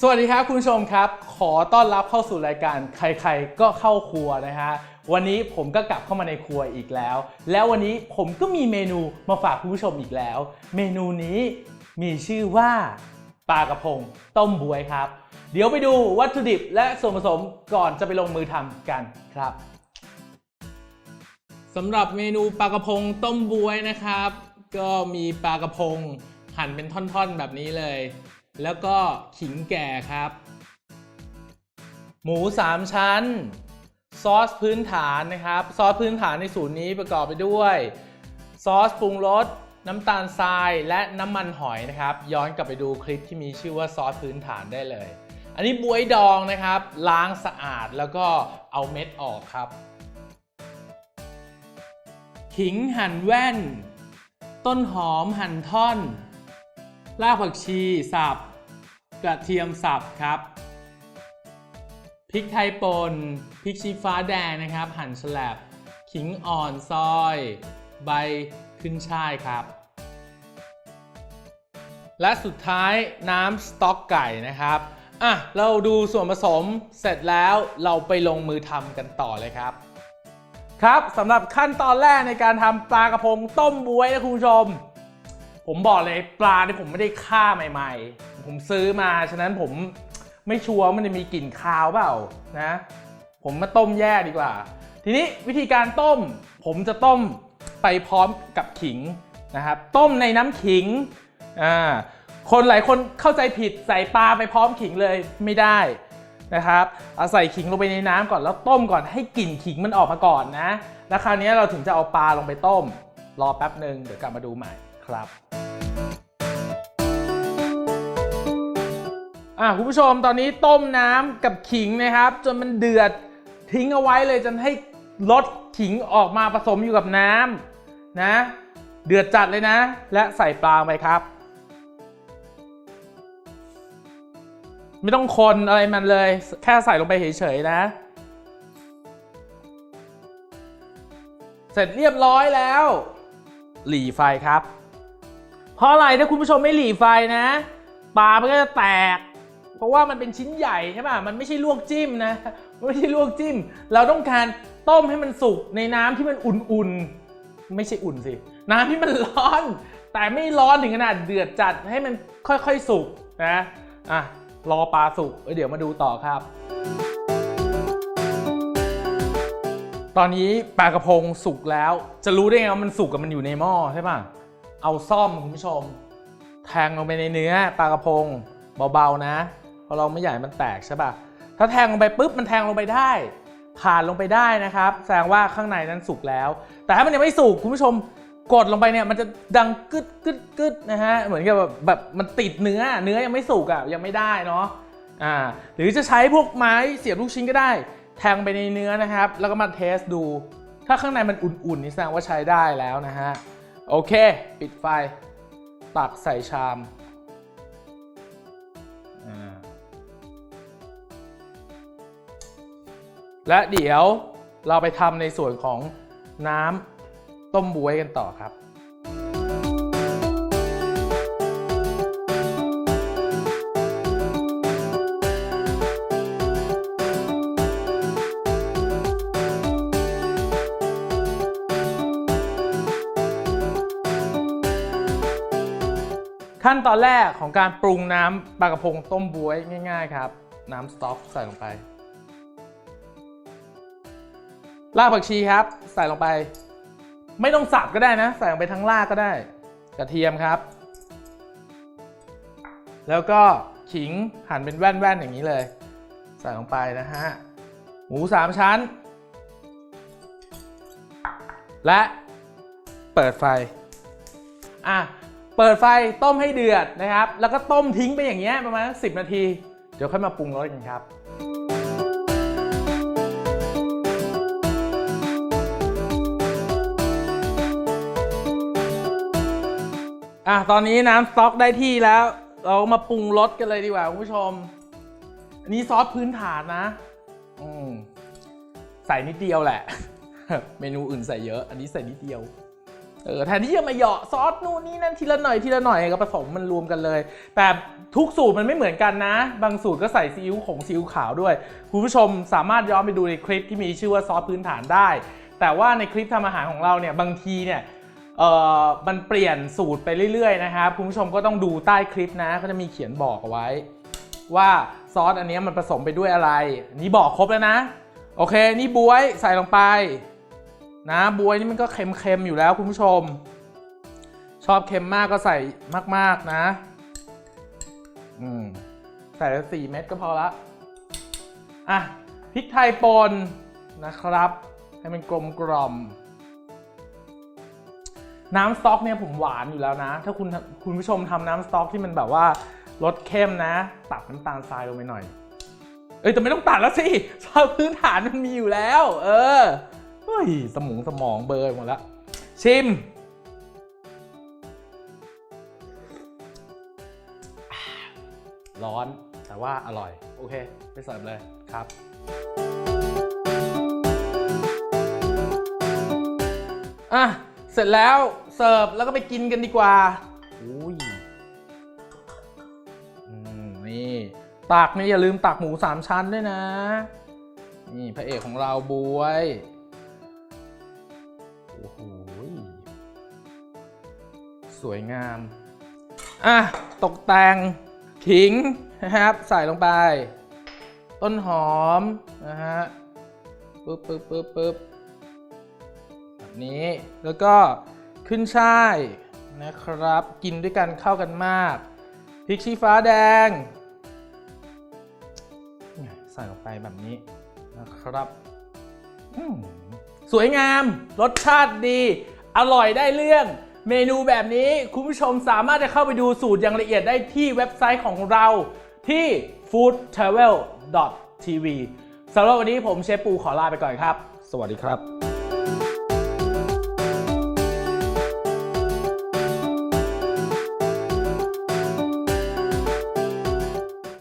สวัสดีครับคุณผู้ชมครับขอต้อนรับเข้าสู่รายการใครๆก็เข้าครัวนะฮะวันนี้ผมก็กลับเข้ามาในครัวอีกแล้ววันนี้ผมก็มีเมนูมาฝากคุณผู้ชมอีกแล้วเมนูนี้มีชื่อว่าปลากระพงต้มบ๊วยครับเดี๋ยวไปดูวัตถุดิบและส่วนผสมก่อนจะไปลงมือทำกันครับสำหรับเมนูปลากระพงต้มบ๊วยนะครับก็มีปลากระพงหั่นเป็นท่อนๆแบบนี้เลยแล้วก็ขิงแก่ครับหมู3ชั้นซอสพื้นฐานนะครับซอสพื้นฐานในสูตรนี้ประกอบไปด้วยซอสปรุงรสน้ำตาลทรายและน้ำมันหอยนะครับย้อนกลับไปดูคลิปที่มีชื่อว่าซอสพื้นฐานได้เลยอันนี้บ๊วยดองนะครับล้างสะอาดแล้วก็เอาเม็ดออกครับขิงหั่นแว่นต้นหอมหั่นท่อนรากผักชีสับกระเทียมสับครับพริกไทยป่นพริกชี้ฟ้าแดงนะครับหั่นสลับขิงอ่อนซอยใบขึ้นช่ายครับและสุดท้ายน้ำสต๊อกไก่นะครับเราดูส่วนผสมเสร็จแล้วเราไปลงมือทำกันต่อเลยครับครับสำหรับขั้นตอนแรกในการทำปลากระพงต้มบ๊วยนะคุณผู้ชมผมบอกเลยปลาที่ผมไม่ได้ฆ่าใหม่ๆผมซื้อมาฉะนั้นผมไม่ชัวร์มันจะมีกลิ่นคาวเปล่านะผมมาต้มแยกดีกว่าทีนี้วิธีการต้มผมจะต้มไปพร้อมกับขิงนะครับต้มในน้ำขิงคนหลายคนเข้าใจผิดใส่ปลาไปพร้อมขิงเลยไม่ได้นะครับเอาใส่ขิงลงไปในน้ำก่อนแล้วต้มก่อนให้กลิ่นขิงมันออกมาก่อนนะแล้วคราวนี้เราถึงจะเอาปลาลงไปต้มรอแป๊บหนึ่งเดี๋ยวกลับมาดูใหม่ครับคุณผู้ชมตอนนี้ต้มน้ำกับขิงนะครับจนมันเดือดทิ้งเอาไว้เลยจนให้รสขิงออกมาผสมอยู่กับน้ำนะเดือดจัดเลยนะและใส่ปลาไปครับไม่ต้องคนอะไรมันเลยแค่ใส่ลงไปเฉยๆนะเสร็จเรียบร้อยแล้วหลีไฟครับเพราะอะไรถ้าคุณผู้ชมไม่หลีไฟนะปลามันก็จะแตกเพราะว่ามันเป็นชิ้นใหญ่ใช่ป่ะมันไม่ใช่ลวกจิ้มนะไม่ใช่ลวกจิ้มเราต้องการต้มให้มันสุกในน้ำที่มันอุ่นๆไม่ใช่อุ่นสิน้ำที่มันร้อนแต่ไม่ร้อนถึงขนาดเดือดจัดให้มันค่อยๆสุกนะรอปลาสุกเดี๋ยวมาดูต่อครับตอนนี้ปลากระพงสุกแล้วจะรู้ได้ไงว่ามันสุกกับมันอยู่ในหม้อใช่ป่ะเอาซ่อมคุณผู้ชมแทงลงไปในเนื้อปลากระพงเบาๆนะเพราะเราไม่อยากให้มันแตกใช่ป่ะถ้าแทงลงไปปุ๊บมันแทงลงไปได้ผ่านลงไปได้นะครับแสดงว่าข้างในนั้นสุกแล้วแต่ถ้ามันยังไม่สุกคุณผู้ชมกดลงไปเนี่ยมันจะดังกึดกึดกึดนะฮะเหมือนกับแบบมันติดเนื้อยังไม่สุกยังไม่ได้เนาะหรือจะใช้พวกไม้เสียบลูกชิ้นก็ได้แทงไปในเนื้อนะครับแล้วก็มาเทสดูถ้าข้างในมันอุ่นๆนี่แสดงว่าใช้ได้แล้วนะฮะโอเคปิดไฟตักใส่ชามและเดี๋ยวเราไปทำในส่วนของน้ำต้มบ๊วยกันต่อครับขั้นตอนแรกของการปรุงน้ำปลากระพงต้มบ๊วยง่ายๆครับน้ำสต๊อกใส่ลงไปรากผักชีครับใส่ลงไปไม่ต้องสับก็ได้นะใส่ลงไปทั้งรากก็ได้กระเทียมครับแล้วก็ขิงหั่นเป็นแว่นๆอย่างนี้เลยใส่ลงไปนะฮะหมู3ชั้นและเปิดไฟเปิดไฟต้มให้เดือดนะครับแล้วก็ต้มทิ้งไปอย่างเงี้ยประมาณ10 นาทีเดี๋ยวค่อยมาปรุงรสกันครับตอนนี้น้ำสต๊อกได้ที่แล้วเรามาปรุงรสกันเลยดีกว่าคุณผู้ชมอันนี้ซอสพื้นฐานนะใส่นิดเดียวแหละ เมนูอื่นใส่เยอะอันนี้ใส่นิดเดียว แทนที่จะมาเหยาะซอสนู่นนี่นั่นทีละหน่อยก็ผสมมันรวมกันเลยแต่ทุกสูตรมันไม่เหมือนกันนะบางสูตรก็ใส่ซีอิ๊วซีอิ๊วขาวด้วยคุณผู้ชมสามารถย้อนไปดูในคลิปที่มีชื่อว่าซอสพื้นฐานได้แต่ว่าในคลิปทำอาหารของเราเนี่ยบางทีเนี่ยมันเปลี่ยนสูตรไปเรื่อยๆนะครับคุณผู้ชมก็ต้องดูใต้คลิปนะก็จะมีเขียนบอกเอาไว้ว่าซอสอันนี้มันผสมไปด้วยอะไรนี่บอกครบแล้วนะโอเคนี่บ๊วยใส่ลงไปนะบ๊วยนี่มันก็เค็มๆอยู่แล้วคุณผู้ชมชอบเค็มมากก็ใส่มากๆนะใส่ละ4 เม็ดก็พอละอ่ะพริกไทยป่นนะครับให้มันกลมกล่อมน้ำสต๊อกเนี่ยผมหวานอยู่แล้วนะถ้าคุณผู้ชมทำน้ำสต๊อกที่มันแบบว่ารสเข้มนะตัดน้ำตาลทรายลงไปหน่อยแต่ไม่ต้องตัดแล้วสิซอสพื้นฐานมันมีอยู่แล้วเฮ้ยสมองเบลอหมดแล้วชิมร้อนแต่ว่าอร่อยโอเคไปเสิร์ฟเลยครับเสร็จแล้วเสิร์ฟแล้วก็ไปกินกันดีกว่านี่ตักนี่อย่าลืมตักหมู3 ชั้นด้วยนะนี่พระเอกของเราบ๊วยโอ้โหสวยงามตกแต่งขิงนะครับใส่ลงไปต้นหอมนะฮะปึ๊บแบบนี้แล้วก็ขึ้นช่ายนะครับกินด้วยกันเข้ากันมากพริกชี้ฟ้าแดงใส่ลงไปแบบนี้นะครับสวยงามรสชาติดีอร่อยได้เรื่องเมนูแบบนี้คุณผู้ชมสามารถจะเข้าไปดูสูตรอย่างละเอียดได้ที่เว็บไซต์ของเราที่ foodtravel.tv สำหรับวันนี้ผมเชฟปูขอลาไปก่อนครับสวัสดีครับ